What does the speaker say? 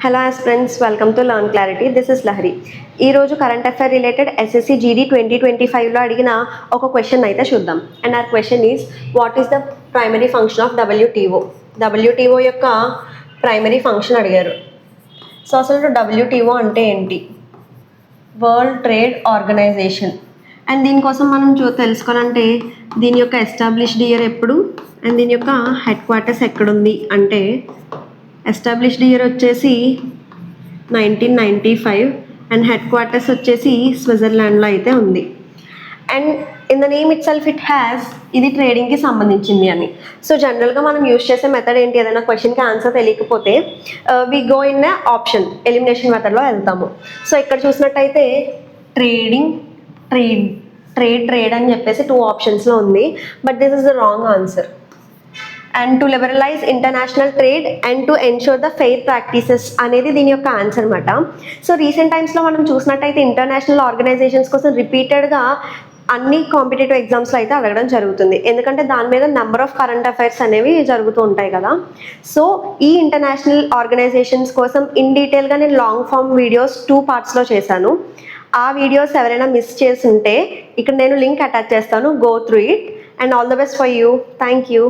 Hello aspirants, welcome to learn clarity. This is Lahari. ఈరోజు current affair related SSC GD 2025లో అడిగిన ఒక question అయితే చూద్దాం. అండ్ ఆ question is what is the primary function of WTO. WTO యొక్క primary function అడిగారు. So అసలు WTO అంటే ఏంటి? World trade organisation. అండ్ దీనికోసం మనం తెలుసుకోవాలంటే దీని యొక్క ఎస్టాబ్లిష్డ్ ఇయర్ ఎప్పుడు అండ్ దీని యొక్క హెడ్ క్వార్టర్స్ ఎక్కడుంది అంటే ఎస్టాబ్లిష్డ్ ఇయర్ వచ్చేసి 1995 అండ్ హెడ్ క్వార్టర్స్ వచ్చేసి స్విట్జర్లాండ్లో అయితే ఉంది. And in the name it self it has ఇది ట్రేడింగ్కి సంబంధించింది అని. సో జనరల్గా మనం యూజ్ చేసే మెథడ్ ఏంటి? ఏదైనా క్వశ్చన్కి ఆన్సర్ తెలియకపోతే we go in option elimination మెథడ్లో వెళ్తాము. సో ఇక్కడ చూసినట్టయితే ట్రేడింగ్, ట్రేడ్ అని చెప్పేసి 2 ఆప్షన్స్లో ఉంది. But this is the wrong answer. And to liberalise international trade and to ensure the fair practices అనేది దీని యొక్క ఆన్సర్ అనమాట. సో రీసెంట్ టైమ్స్లో మనం చూసినట్టయితే ఇంటర్నేషనల్ ఆర్గనైజేషన్స్ కోసం రిపీటెడ్గా అన్ని కాంపిటేటివ్ ఎగ్జామ్స్లో అయితే అడగడం జరుగుతుంది. ఎందుకంటే దాని మీద నెంబర్ ఆఫ్ కరెంట్ అఫైర్స్ అనేవి జరుగుతూ ఉంటాయి కదా. సో ఈ ఇంటర్నేషనల్ ఆర్గనైజేషన్స్ కోసం ఇన్ డీటెయిల్గా నేను లాంగ్ ఫామ్ వీడియోస్ 2 పార్ట్స్లో చేశాను. ఆ వీడియోస్ ఎవరైనా మిస్ చేసి ఉంటే ఇక్కడ నేను లింక్ అటాచ్ చేస్తాను. Go through it and all the best for you. Thank you.